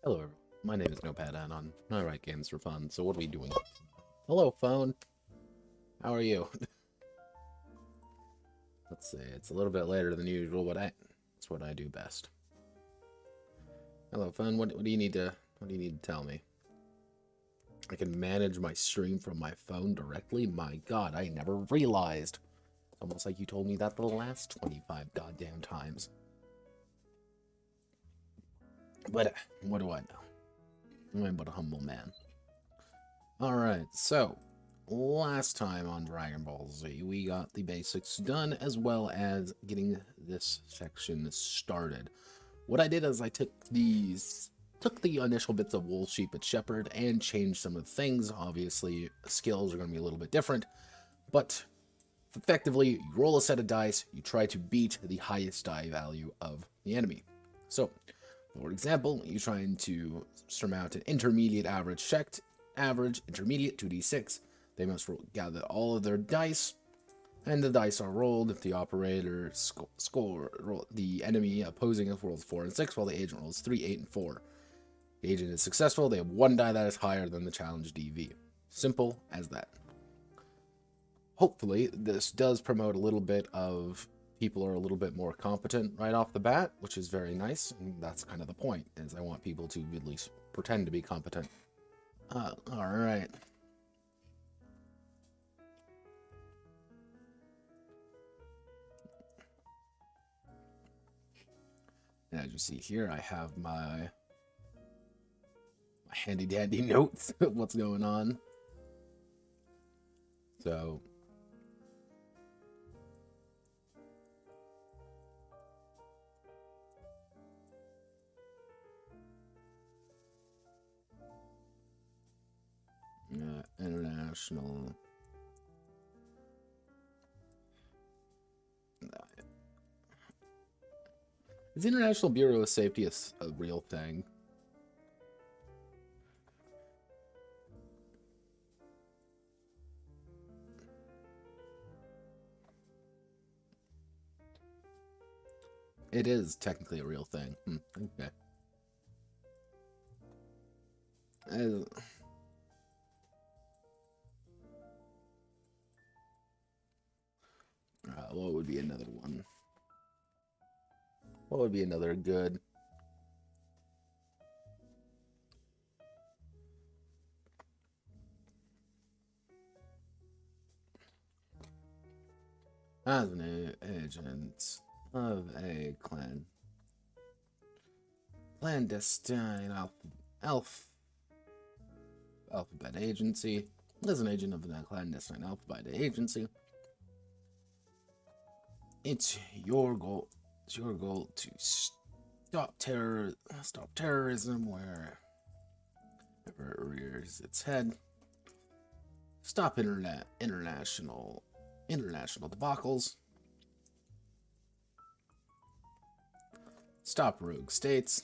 Hello, everyone. My name is Notepad, and I write games for fun. So what are we doing? Hello, phone. How are you? Let's see. It's a little bit later than usual, but it's what I do best. Hello, phone. What do you need to tell me? I can manage my stream from my phone directly. My God, I never realized. It's almost like you told me that the last 25 goddamn times. But what do I know? I'm but a humble man. Alright, so last time on Dragon Ball Z, we got the basics done as well as getting this section started. What I did is I took the initial bits of Wool, Sheep, and Shepherd and changed some of the things. Obviously, skills are going to be a little bit different, but effectively, you roll a set of dice, you try to beat the highest die value of the enemy. So, for example, you're trying to surmount an intermediate average checked, average, intermediate, 2d6. They must gather all of their dice, And the dice are rolled if the operator the enemy opposing us rolls 4 and 6, while the agent rolls 3, 8, and 4. The agent is successful, they have one die that is higher than the challenge DV. Simple as that. Hopefully, this does promote a little bit of people are a little bit more competent right off the bat, which is very nice, and that's kind of the point, is I want people to at least pretend to be competent. Alright. And as you see here, I have my handy dandy notes of what's going on. So international. Is the International Bureau of Safety a real thing? It is technically a real thing. Okay. What would be another one? What would be another good? As an agent of a clandestine alphabet agency, as an agent of the clandestine alphabet agency, it's your goal to stop terrorism wherever it rears its head, stop international debacles, stop rogue states,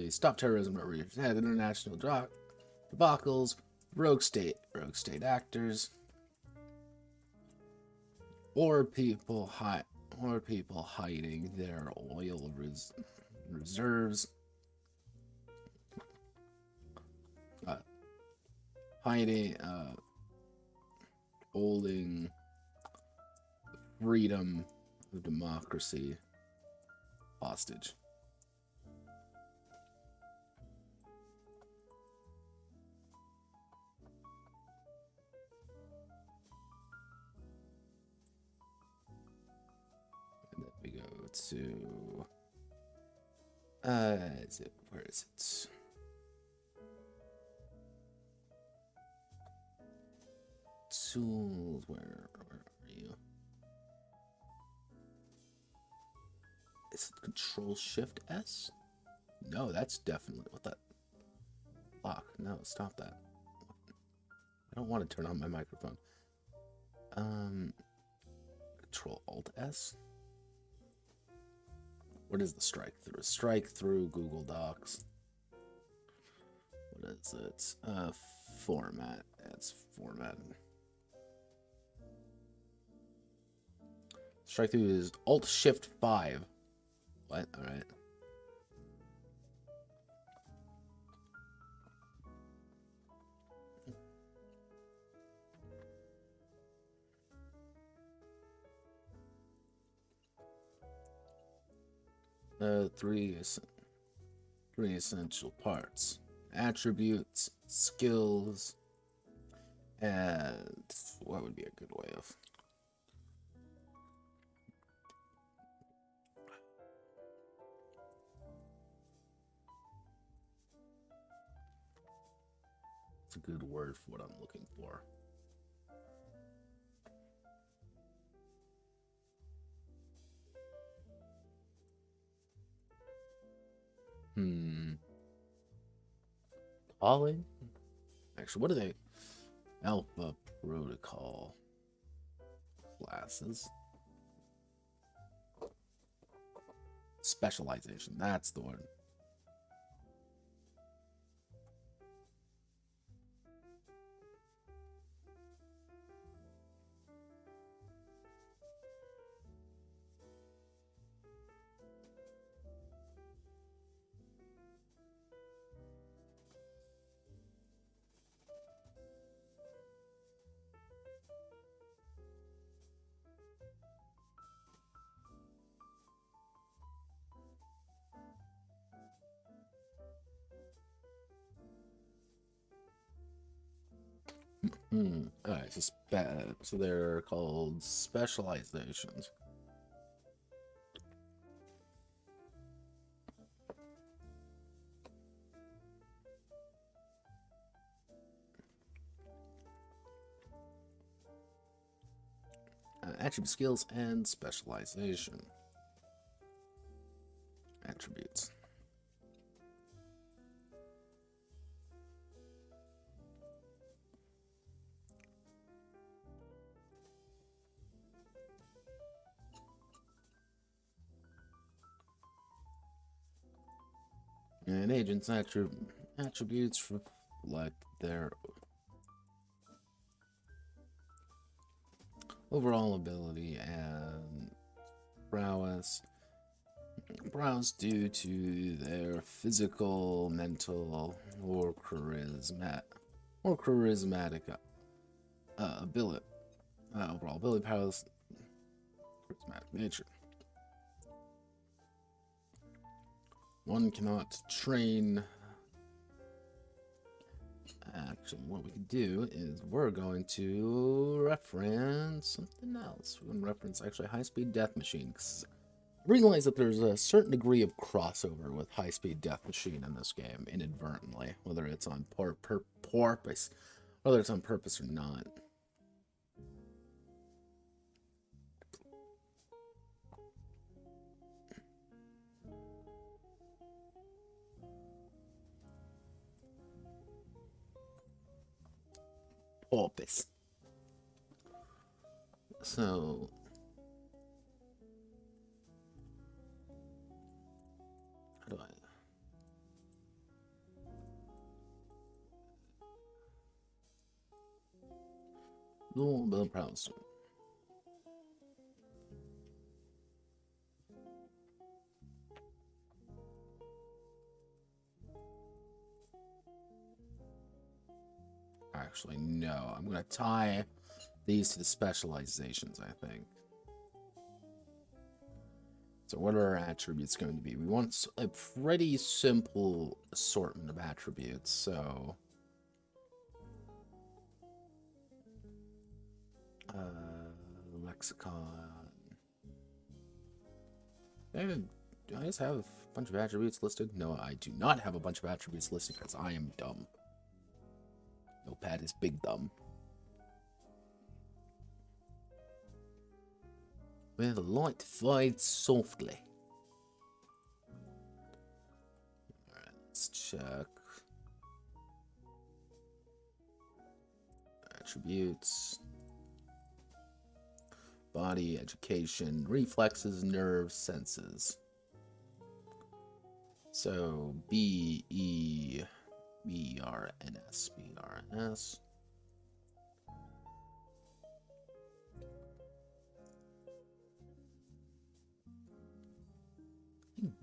stop terrorism wherever it rears its head, international debacles, rogue state actors, or people hiding their oil reserves, holding freedom of democracy hostage. And then we go to where is it? Tools, where are you? Is it Control Shift S? No, that's definitely what that. Lock. No, stop that. I don't want to turn on my microphone. Control Alt S. What is the strike through? Strike through Google Docs. What is it? Format. It's formatting. Strike through is Alt Shift 5. What? Alright. Three essential parts: attributes, skills, and what would be a good way of? It's a good word for what I'm looking for. Calling? Actually, what are they? Alpha protocol classes. Specialization. That's the word. Alright, so they're called specializations. Attribute skills and specialization. Attributes. And agents' attributes reflect their overall ability and prowess due to their physical, mental, or charismatic ability. Overall ability, powers, charismatic nature. One cannot train. Actually, what we can do is we're going to reference something else. We're going to reference actually High-Speed Death Machine. I realize that there's a certain degree of crossover with High-Speed Death Machine in this game, inadvertently, whether it's on purpose, whether it's on purpose or not. Porpoise. So how do I? Little bit of problems. Actually, no. I'm gonna tie these to the specializations, I think. So what are our attributes going to be? We want a pretty simple assortment of attributes, so lexicon. Do I just have a bunch of attributes listed? No, I do not have a bunch of attributes listed because I am dumb. Notepad is big dumb. Where the light fades softly. Alright, let's check. Attributes. Body, education, reflexes, nerves, senses. So B-E-B-R-N-S. B-R-N-S.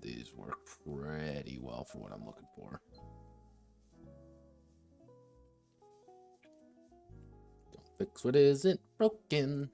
These work pretty well for what I'm looking for. Don't fix what isn't broken.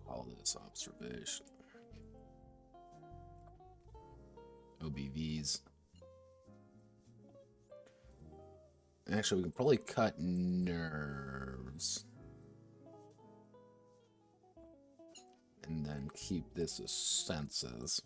Call this observation. OBVs. Actually, we can probably cut nerves. And then keep this as senses.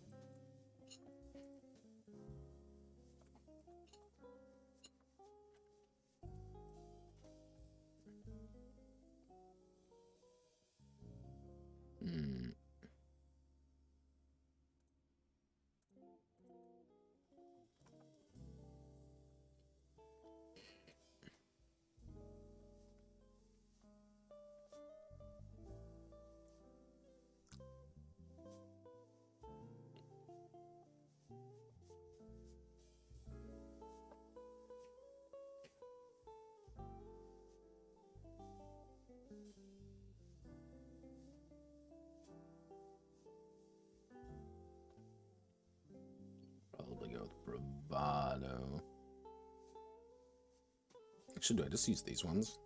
Actually, do I just use these ones?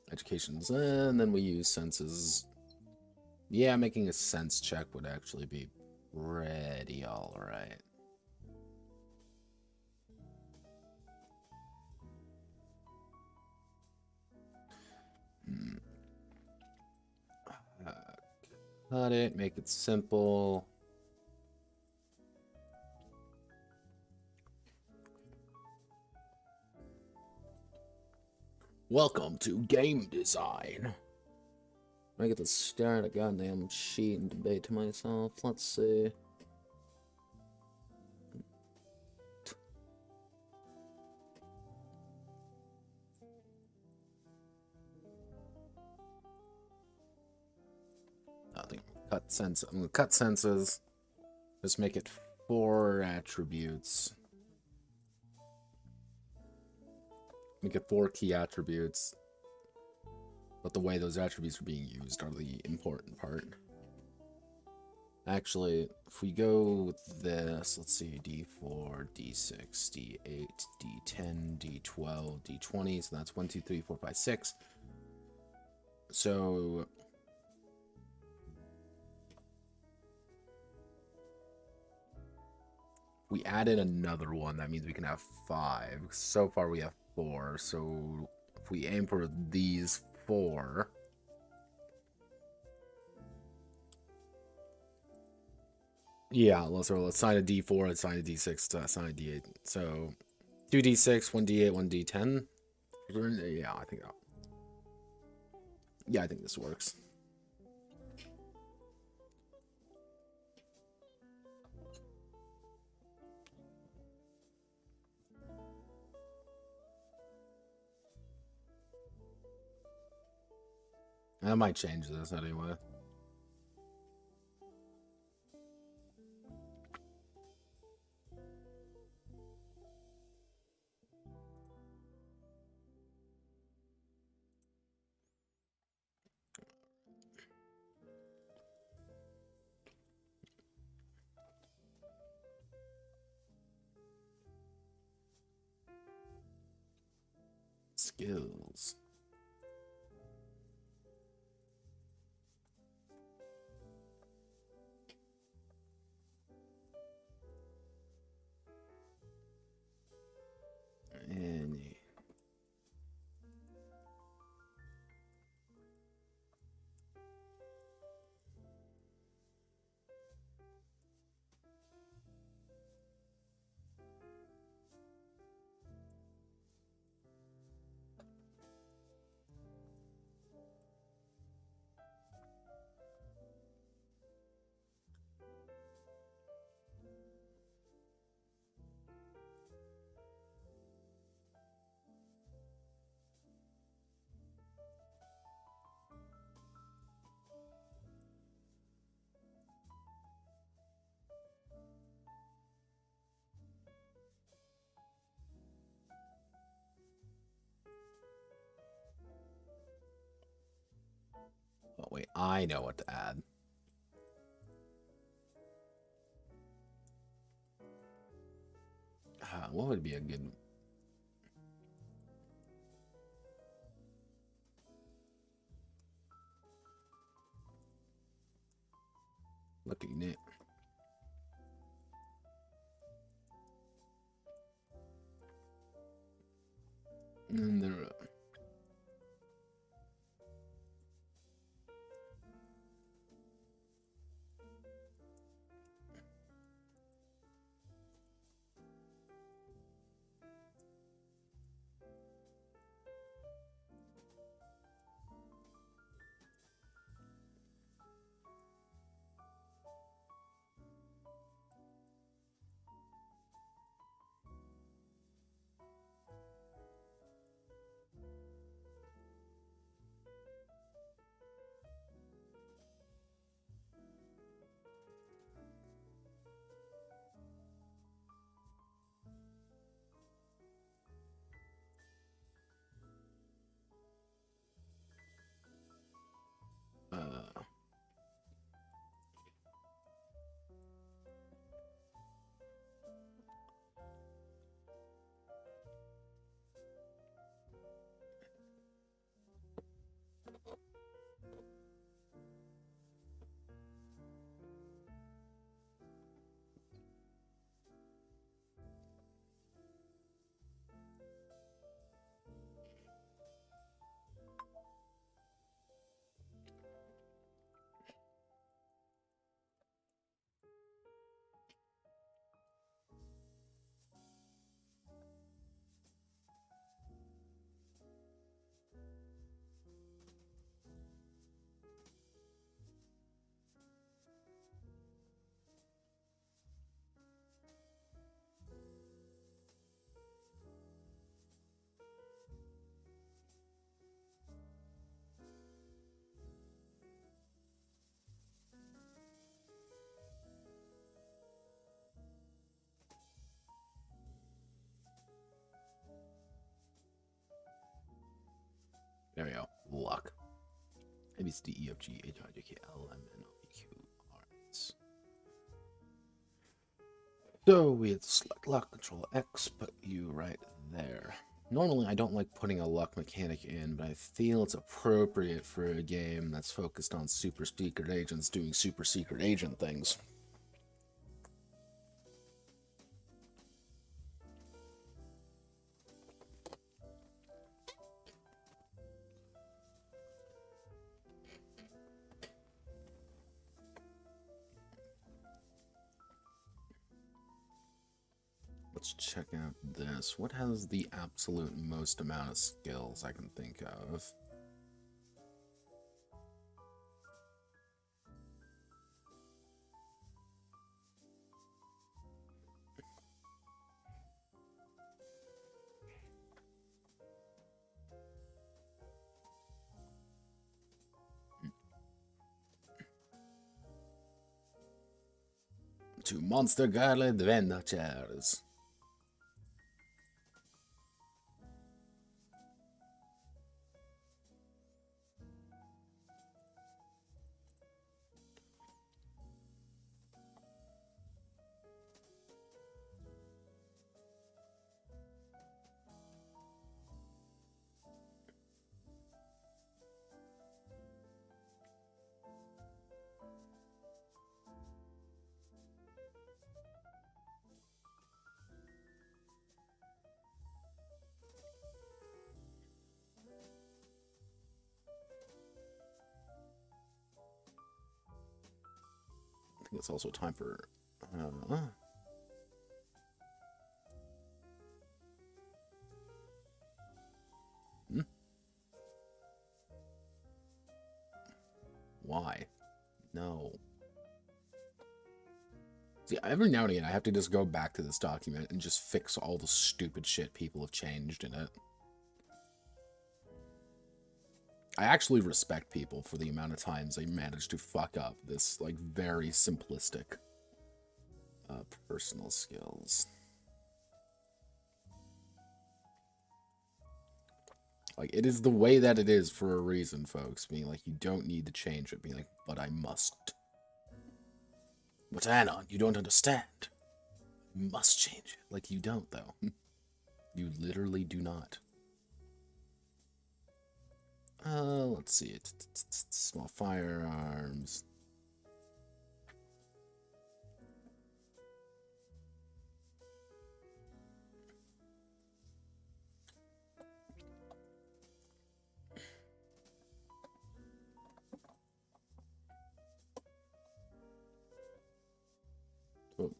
Educations, and then we use senses. Yeah, making a sense check would actually be pretty alright. Cut it, make it simple. Welcome to game design. I get to stare at a goddamn sheet and debate to myself. Let's see. I think cut sense. I'm gonna cut senses. Just make it 4 attributes. Make it 4 key attributes. But the way those attributes are being used are the important part. Actually, if we go with this, let's see, D4, D6, D8, D10, D12, D20, so that's 1, 2, 3, 4, 5, 6. So we added another one, that means we can have 5. So far we have 4, so if we aim for these 4, yeah, let's assign a D4, assign a D6, assign a D8. So 2 D6, 1 D8, 1 D10. Yeah, I think that. Yeah, I think this works. I might change this anyway. Skills. Any. Oh, wait, I know what to add. What would be a good... Looking at... And there... There we go. Luck. A, B, C, D, E, F, G, H, I, J, K, L, M, N, O, P, Q, R, S. So we had select luck, control X, put you right there. Normally I don't like putting a luck mechanic in, but I feel it's appropriate for a game that's focused on super secret agents doing super secret agent things. Let's check out this. What has the absolute most amount of skills I can think of? To Monster Girl Adventures. I think it's also time for... Why? No. See, every now and again, I have to just go back to this document and just fix all the stupid shit people have changed in it. I actually respect people for the amount of times they manage to fuck up this, like, very simplistic personal skills. Like, it is the way that it is for a reason, folks. Being like, you don't need to change it. Being like, but I must. But Anon, you don't understand. You must change it. Like, you don't, though. You literally do not. Let's see. Small firearms. Oh.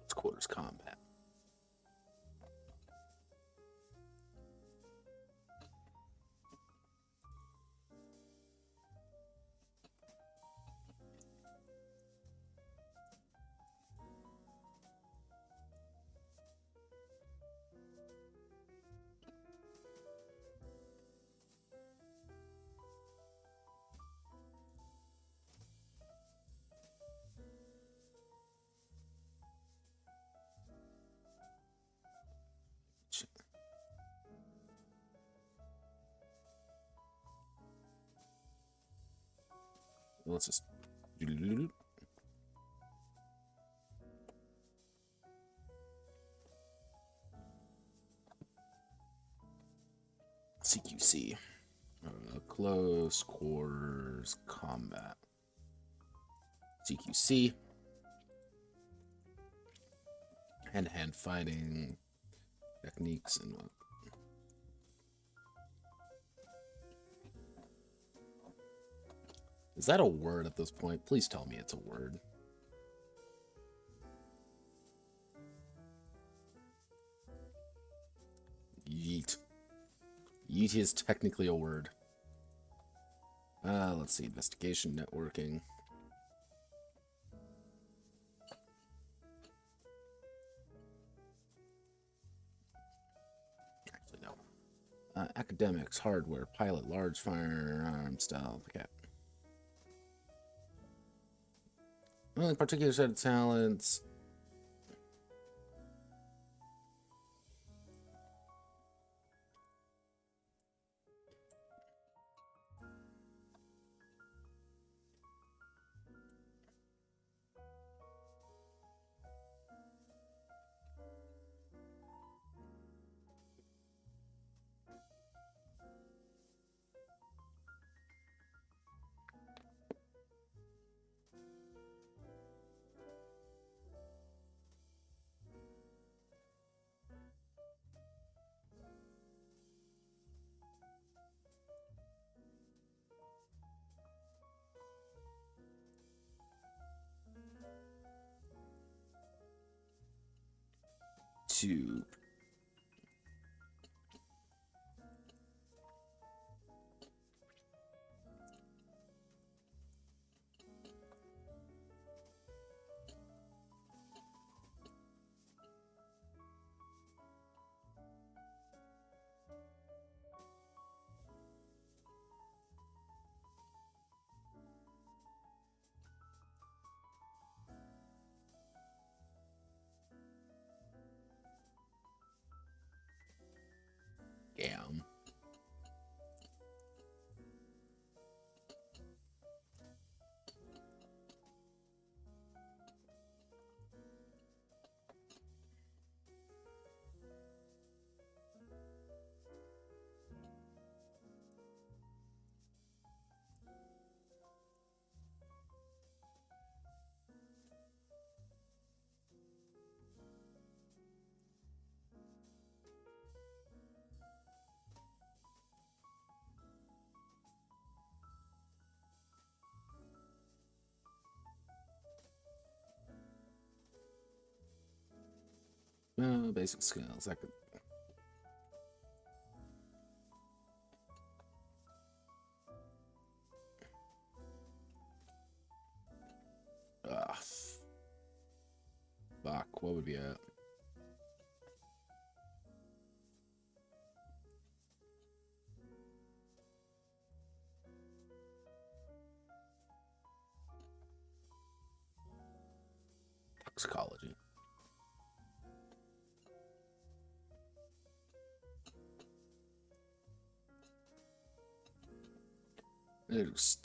It's quarters combat. Let's just... CQC. Close quarters combat. CQC. Hand-to-hand fighting techniques and... Is that a word at this point? Please tell me it's a word. Yeet. Yeet is technically a word. Let's see. Investigation, networking. Academics, hardware, pilot, large firearm stealth. Okay. Only particular set of talents. Two. Damn. Basic skills. I could. Ugh. Fuck. What would be it? Toxicology. There's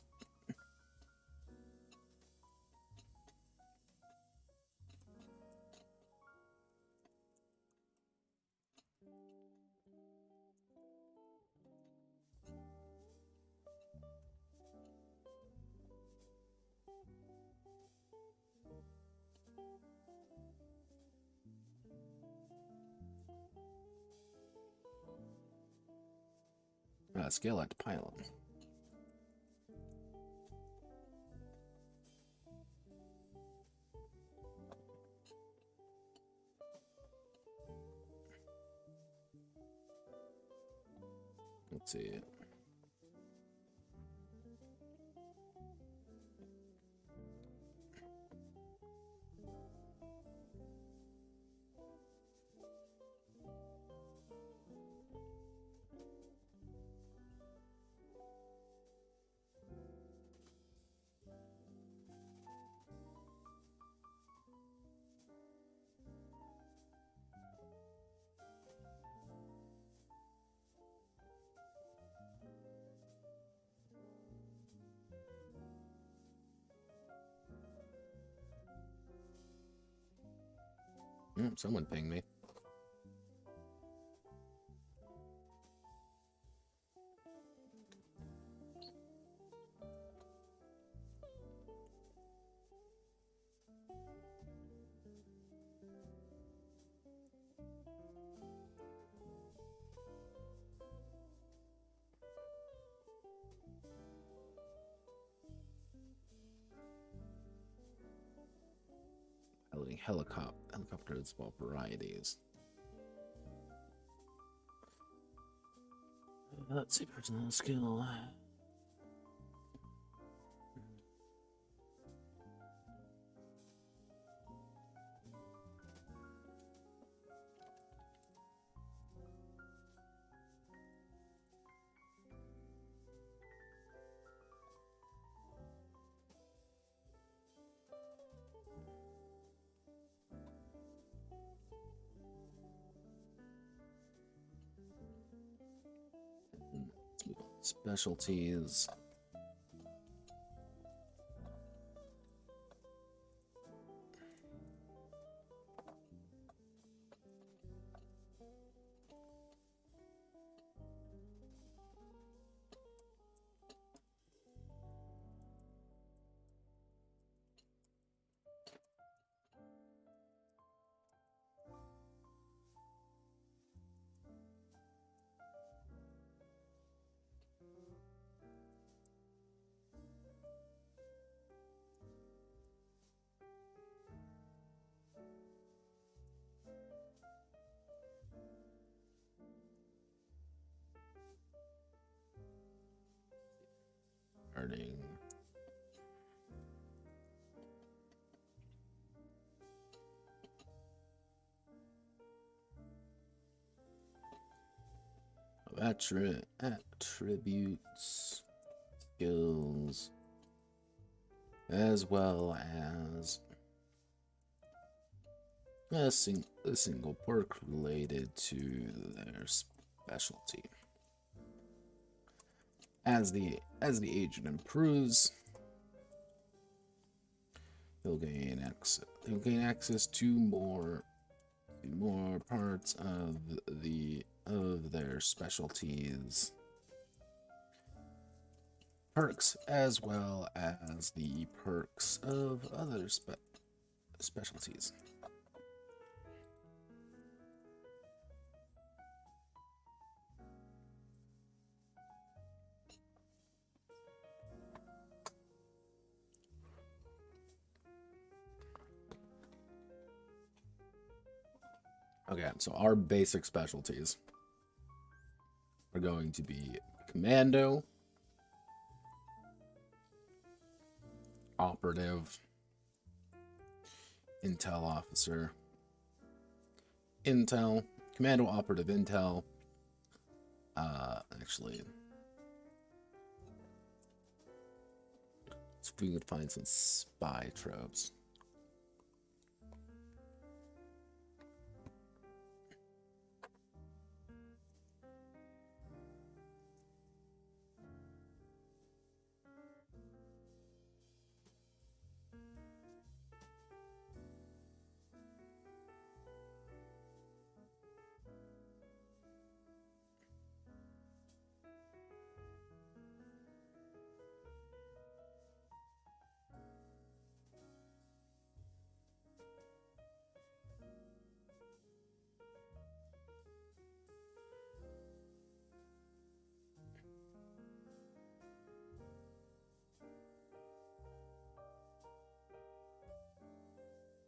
skill at pilot. Let's see. Someone pinged me. Piloting helicopters of all varieties. Let's see, personal skill. Specialties. Earning. Attributes, skills, as well as a single perk related to their specialty. As the agent improves, he'll gain access to more parts of their specialties perks, as well as the perks of other specialties. Okay, so our basic specialties are going to be commando, operative, intel officer, intel, commando, operative, intel. Actually, let's see if we could find some spy tropes.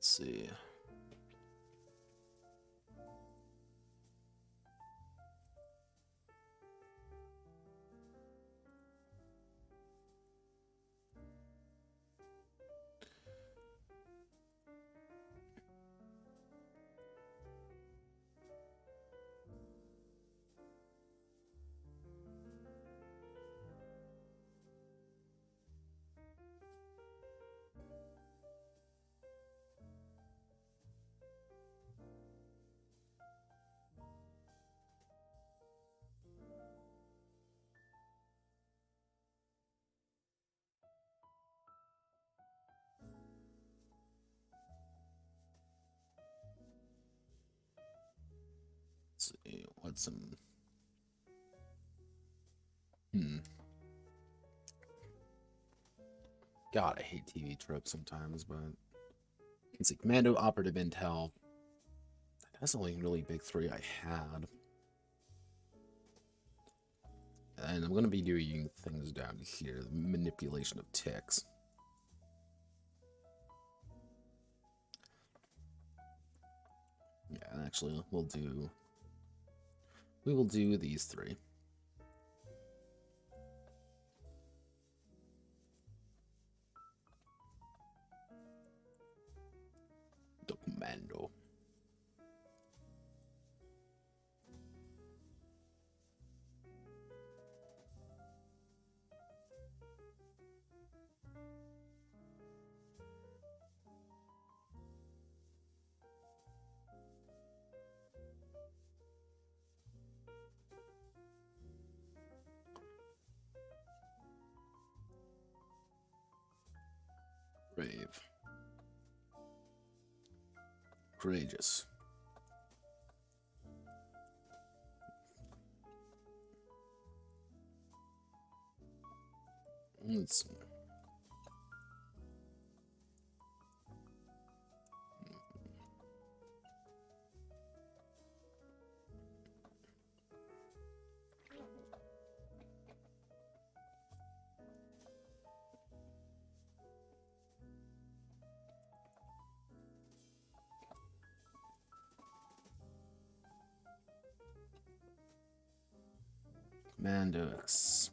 Let's see. See what's some God, I hate TV tropes sometimes, but it's like commando, operative, intel. That's the only really big three I had. And I'm gonna be doing things down here, the manipulation of ticks. Yeah, actually we will do these three. The commando. Brave. Courageous. Let's see. Mandox.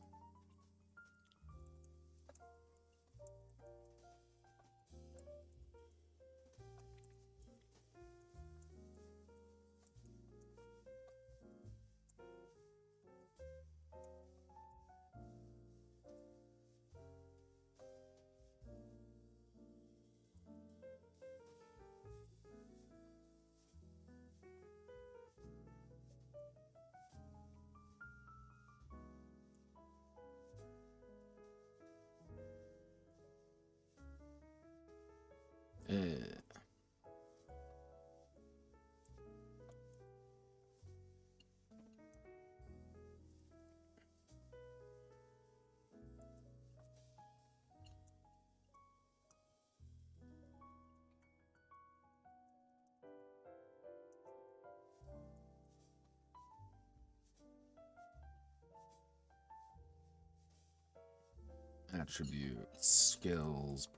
Attributes, skills,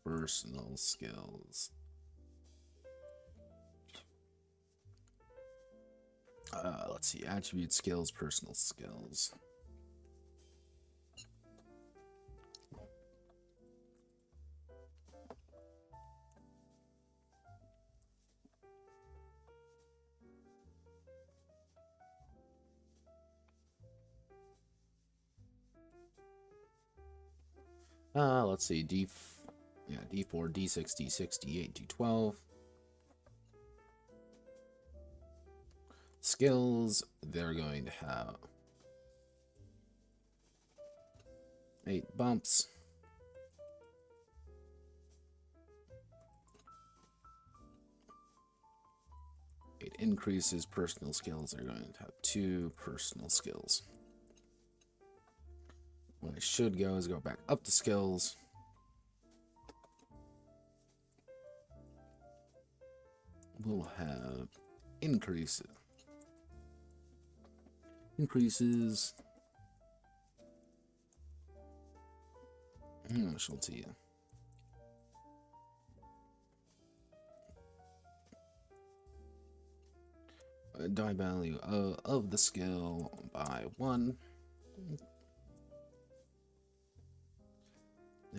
personal skills. Let's see, attributes, skills, personal skills. Let's see, D4, D6, D6, D8, D12. Skills, they're going to have 8 bumps. It increases personal skills, they're going to have 2 personal skills. What I should go is go back up to skills. We'll have increases. Specialty. Die value of the skill by 1.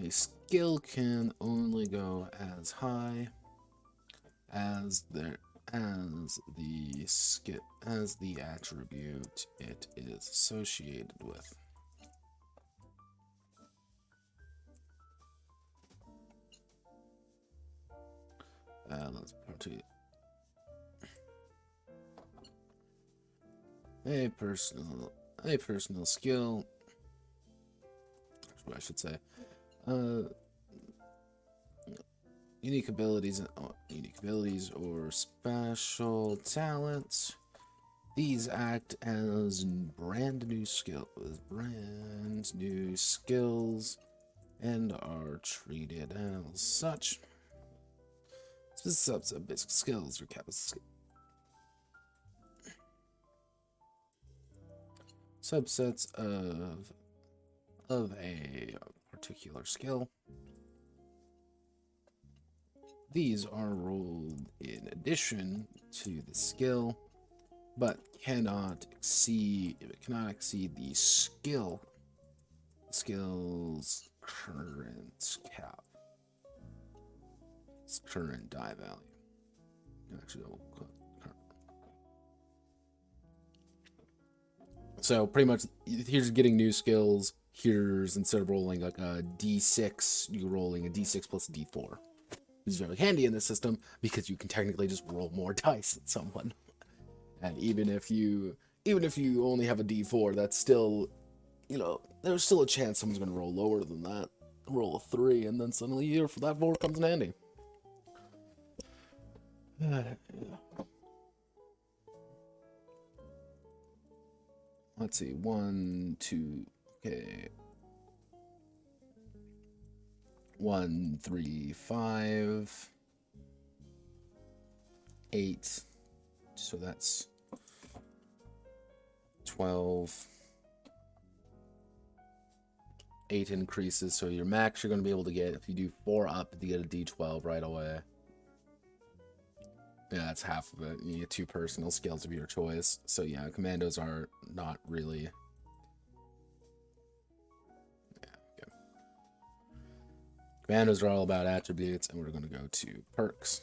A skill can only go as high as the attribute it is associated with. Let's party. A personal skill. That's what I should say. Unique abilities or special talents. These act as brand new skills and are treated as such. Subsets of basic skills or capacity. Subsets of a particular skill. These are rolled in addition to the skill, but cannot exceed the skill's current cap. Its current die value. Actually, so pretty much, here's getting new skills. Here's, instead of rolling like a D6, you're rolling a D6 plus a D4. This is very handy in this system because you can technically just roll more dice than someone. And even if you only have a D4, that's still, there's still a chance someone's going to roll lower than that. roll a 3, and then suddenly here for that 4 comes in handy. Let's see, 1, 2, okay. 1, 3, 5, 8. So that's 12. 8 increases, so your max you're going to be able to get, if you do 4 up, you get a d12 right away. Yeah, that's half of it. You get 2 personal skills of your choice. So yeah, commandos are not really... Yeah, okay. Commandos are all about attributes, and we're going to go to perks.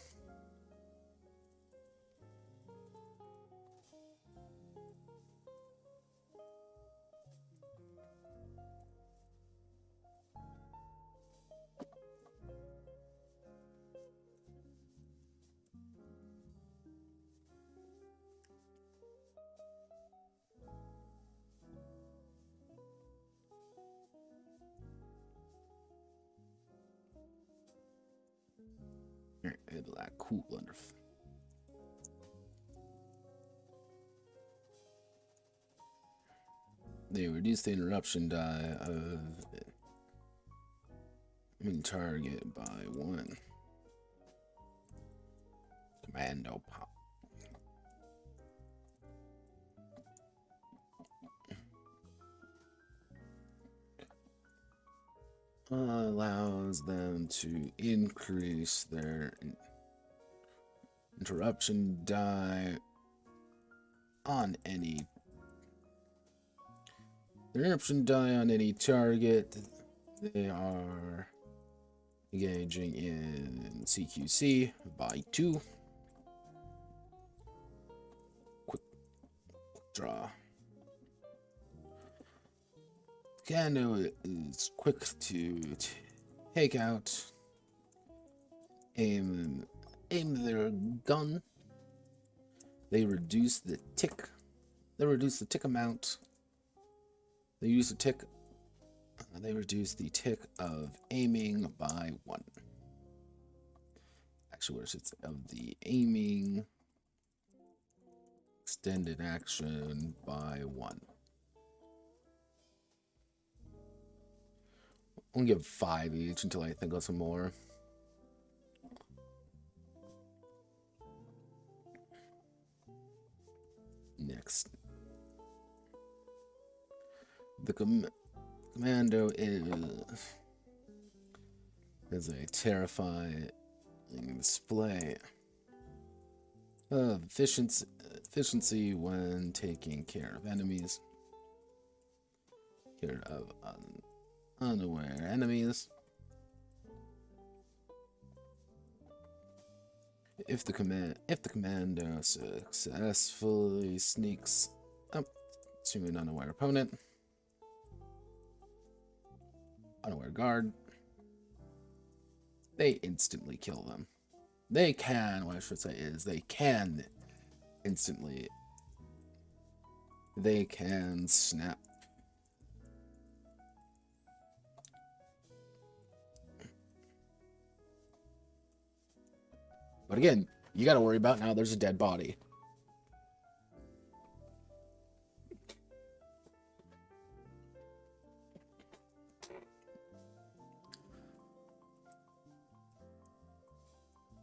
Like cool, wonderful. They reduce the interruption die of any target by 1. Commando pop. Allows them to increase their interruption die on any target they are engaging in CQC by 2. Quick draw. Commando is quick to take out, aim their gun. They reduce the tick. They reduce the tick amount. They use the tick. They reduce the tick of aiming by 1. Actually, where's it of the aiming extended action by 1. I'll give 5 each until I think of some more. Next. The commando is a terrifying display of efficiency when taking care of enemies. Care of unaware enemies. If the commando successfully sneaks up to an unaware opponent, unaware guard, they instantly kill them. They can, what I should say is, they can instantly, they can snap. But again, you got to worry about now there's a dead body.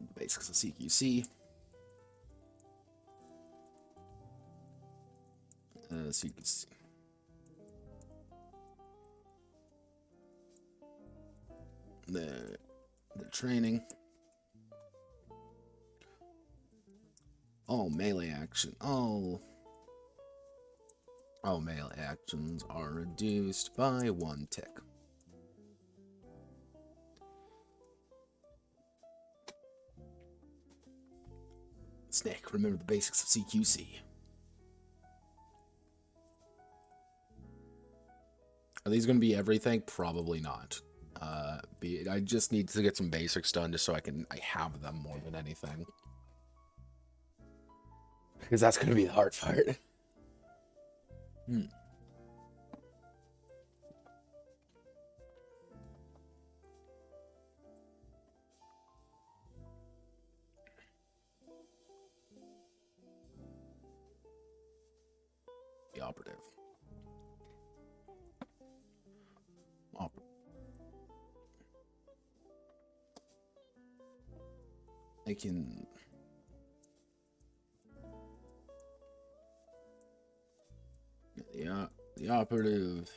The basics of CQC. CQC. The training. All melee action. All melee actions are reduced by 1 tick. Snake, remember the basics of CQC. Are these going to be everything? Probably not. I just need to get some basics done just so I have them more than anything. Because that's going to be the hard part. operative. I can... The operative...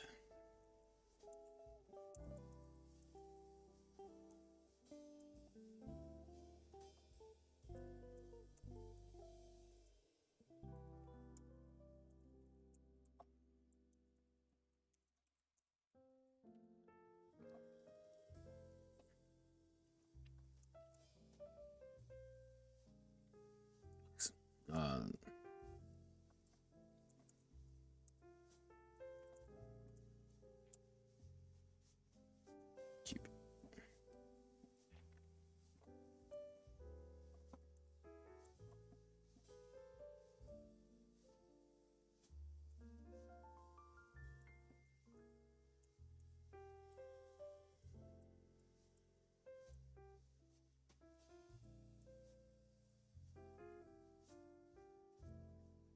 keep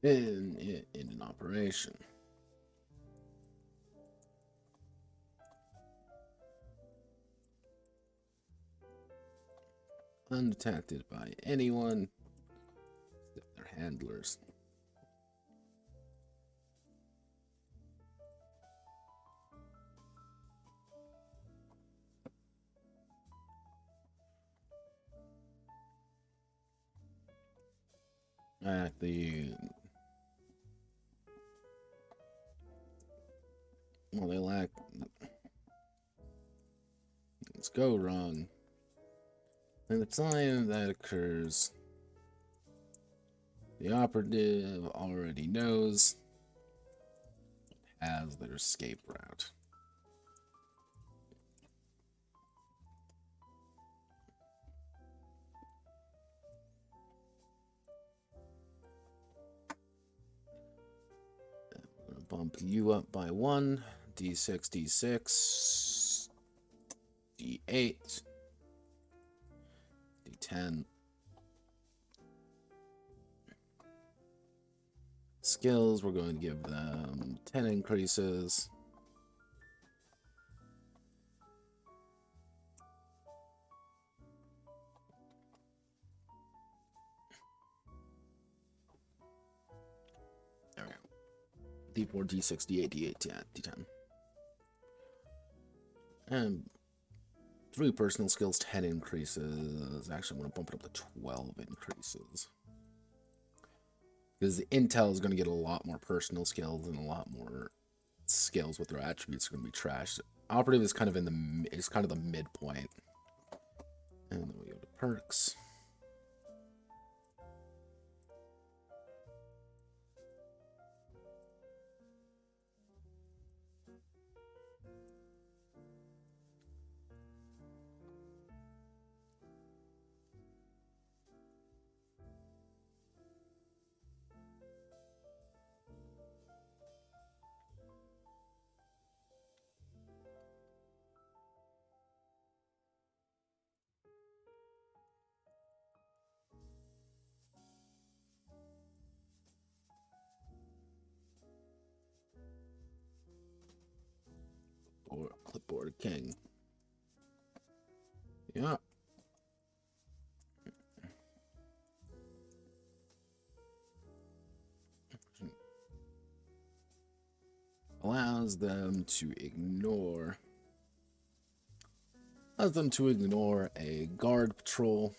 in an operation. Undetected by anyone except their handlers. They lack. Let's go wrong. And the time that occurs, the operative already knows, has their escape route. I'm gonna bump you up by 1, D6, D6, D8, D10. Skills, we're going to give them 10 increases. There we go. D4, D6, D8, D8, D10. And 3 personal skills, 10 increases. Actually, I'm going to bump it up to 12 increases. Because the intel is going to get a lot more personal skills and a lot more skills with their attributes are going to be trashed. Operative is kind of the midpoint. And then we go to perks. Or clipboard king. Yeah. Allows them to ignore a guard patrol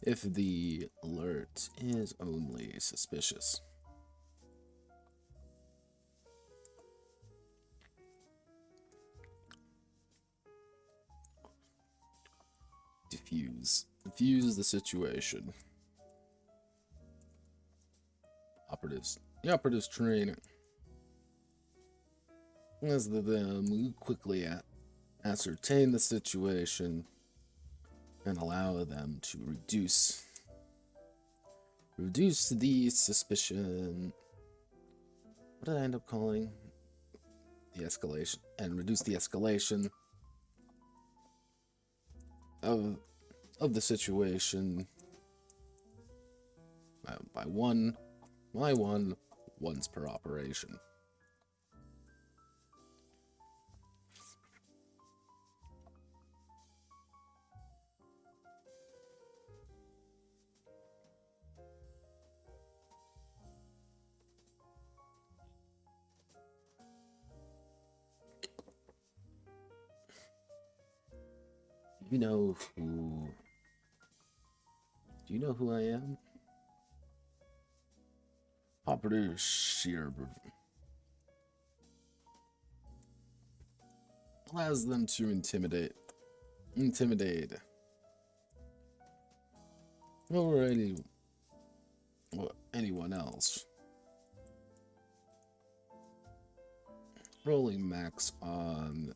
if the alert is only suspicious. Diffuse the situation. The operatives train as them quickly ascertain the situation and allow them to reduce the suspicion. What did I end up calling? The escalation, and reduce the escalation of the situation by one, once per operation. Do you know who I am? Operative Sheer allows them to intimidate over anyone else. Rolling max on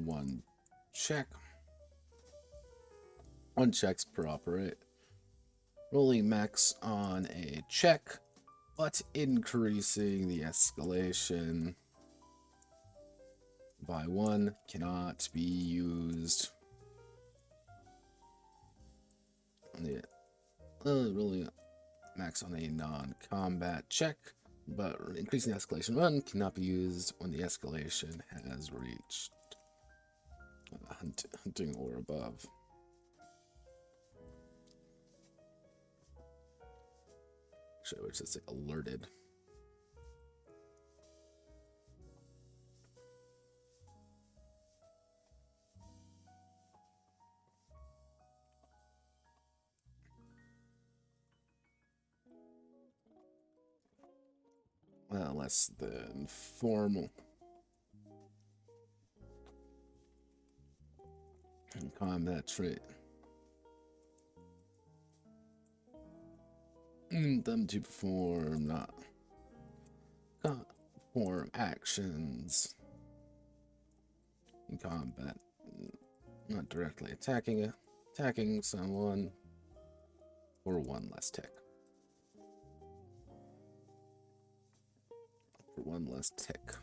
one check. One checks per operate. Rolling max on a check, but increasing the escalation by one cannot be used. Rolling max on a non-combat check, but increasing the escalation one cannot be used when the escalation has reached hunting or above. Actually, which is alerted. Well, less than formal. And combat trait. Them to perform actions in combat, not directly attacking someone, or one less tick. For one less tick.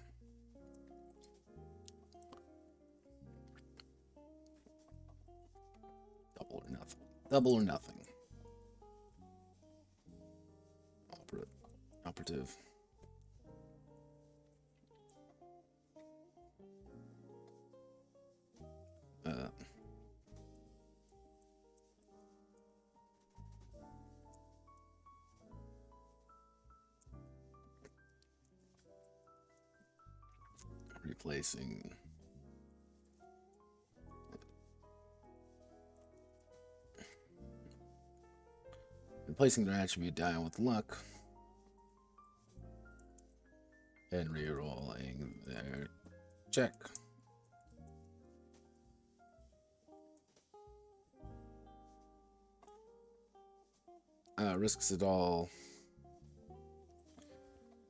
Double or nothing. Double or nothing. Operative. Replacing their attribute down with luck and rerolling their check. Risks it all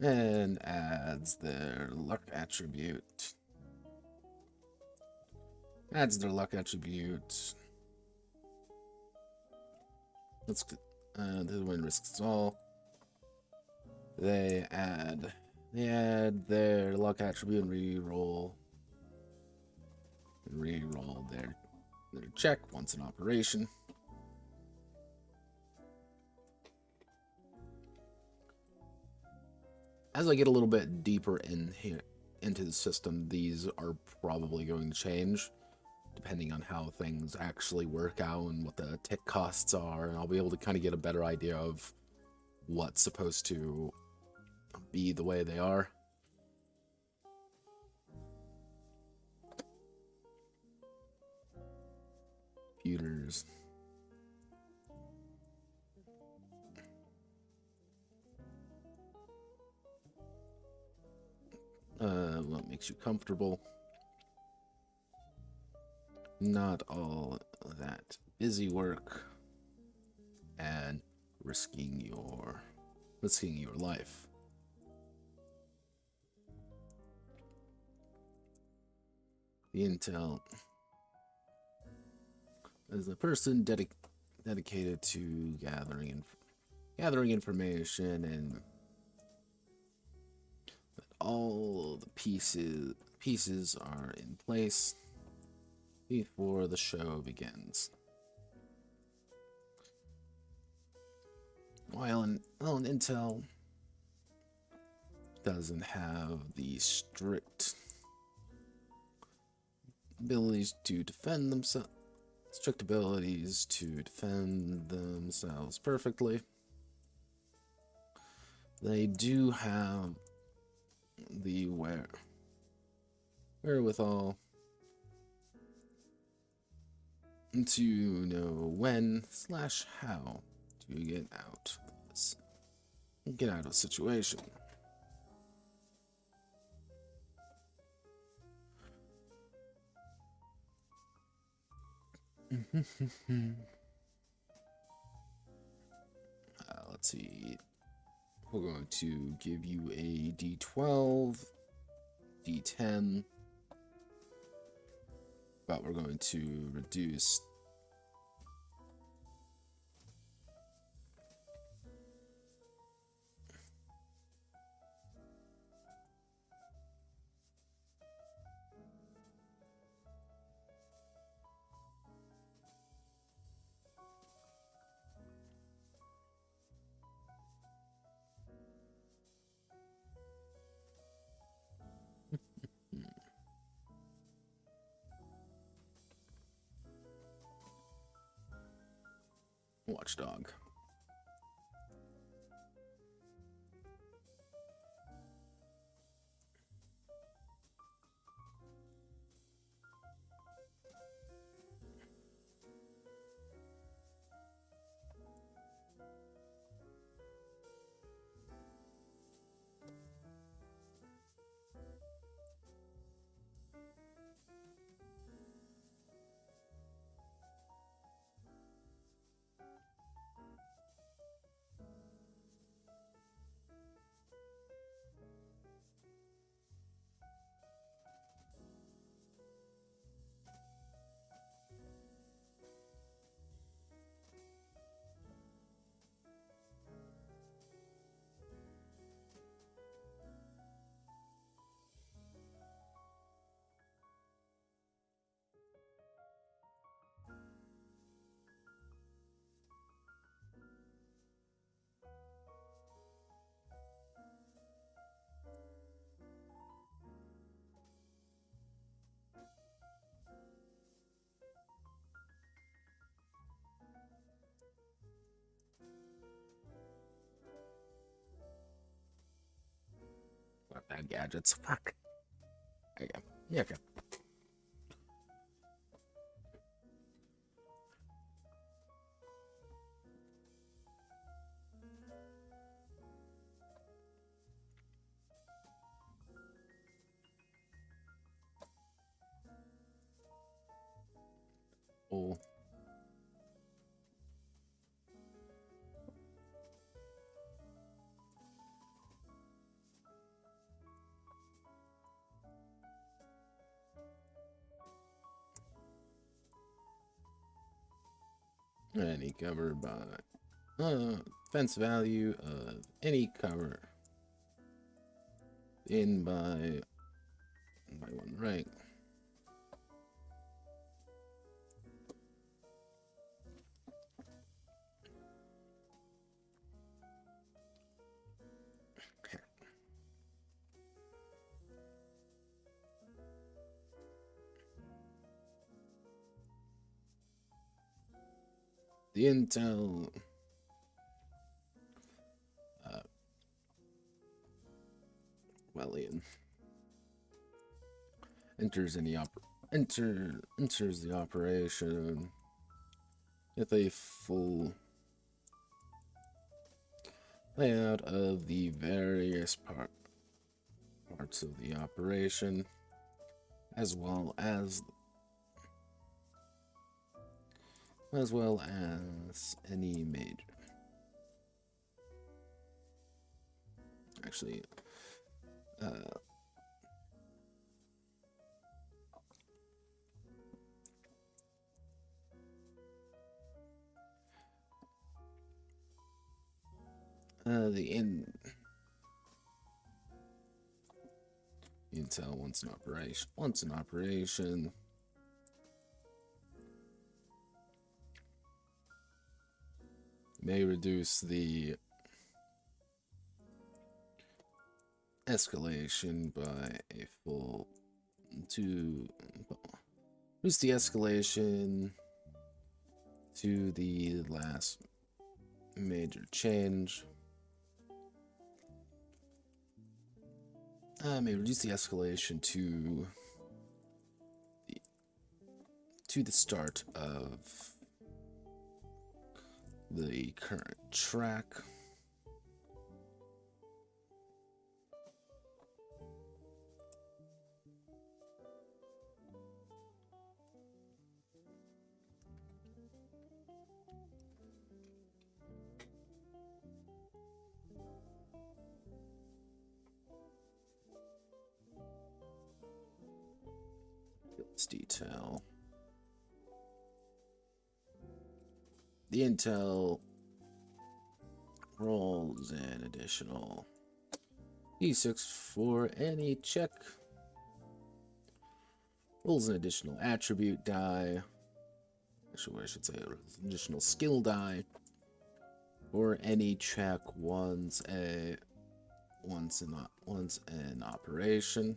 and adds their luck attribute. Let's this one risks it all. They add their luck attribute and re-roll their check once in operation. As I get a little bit deeper in here into the system, these are probably going to change depending on how things actually work out and what the tick costs are, and I'll be able to kind of get a better idea of what's supposed to be the way they are. Computers. What makes you comfortable? Not all that busy work and risking your life. The intel is a person dedicated to gathering information and all the pieces are in place before the show begins. While Intel doesn't have the strict abilities to defend themselves, perfectly. They do have the wherewithal to know when / how to get out of this, situation. Let's see. We're going to give you a D12, D10, but we're going to reduce Watchdog. Not bad gadgets. Fuck. There you go. Yeah, okay. Oh. Any cover by defense value of any cover in by 1 rank. The Intel Wellian enters the operation with a full layout of the various parts of the operation, as well as any major. Actually, the Intel once in operation. May reduce the escalation by a full reduce the escalation to the last major change. May reduce the escalation to the start of the current track. Let's detail. The intel rolls an additional D6 for any check. Rolls an additional attribute die. Actually, I should say additional skill die for any check once in operation.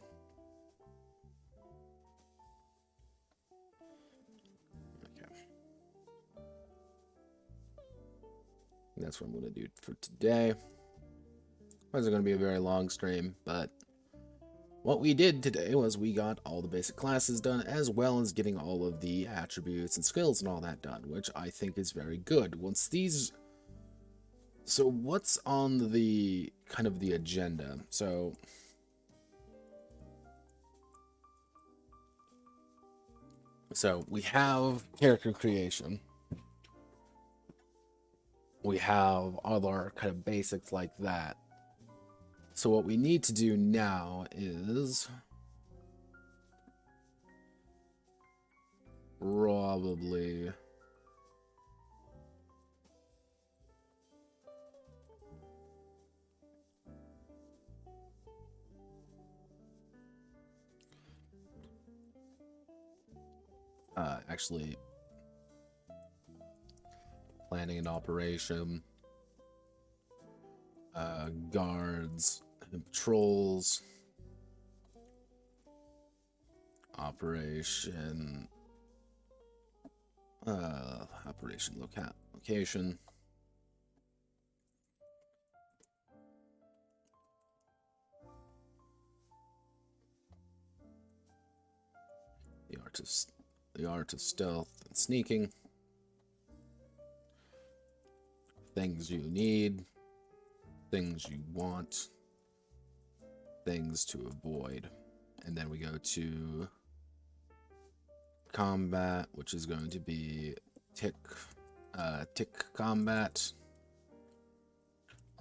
That's what I'm going to do for today. It wasn't going to be a very long stream, but what we did today was we got all the basic classes done, as well as getting all of the attributes and skills and all that done, which I think is very good. Once these... So what's on the kind of the agenda? So we have character creation. We have other kind of basics like that. So what we need to do now is probably actually planning an operation, guards and patrols, operation location, the art of stealth and sneaking, things you need, things you want, things to avoid. And then we go to combat, which is going to be tick combat,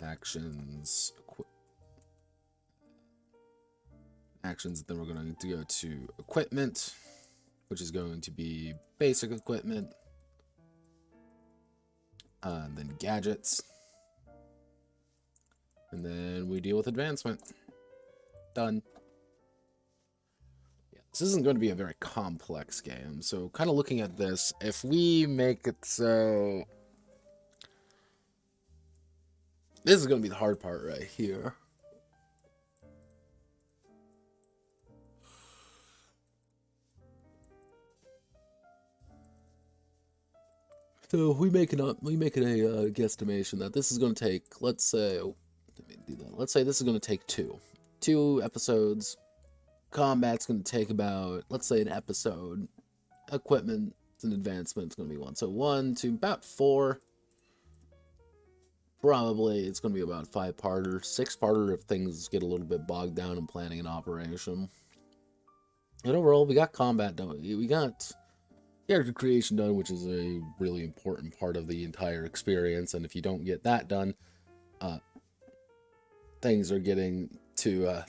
actions, then we're going to go to equipment, which is going to be basic equipment, and then gadgets, and then we deal with advancement. Done. Yeah, this isn't going to be a very complex game, so kind of looking at this, if we make it so... This is going to be the hard part right here. So if we make it a guesstimation that this is going to take, let's say this is going to take two episodes. Combat's going to take about, let's say, an episode. Equipment and advancement's going to be one. So 1 to about 4. Probably it's going to be about 5-parter, 6-parter if things get a little bit bogged down in planning an operation. And overall, we got combat done. We got character creation done, which is a really important part of the entire experience. And if you don't get that done, things are getting a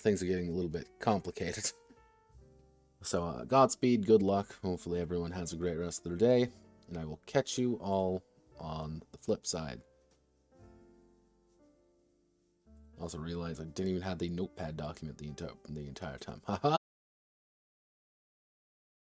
little bit complicated. So Godspeed, good luck. Hopefully everyone has a great rest of their day, and I will catch you all on the flip side. Also realized I didn't even have the notepad document the entire time. Haha.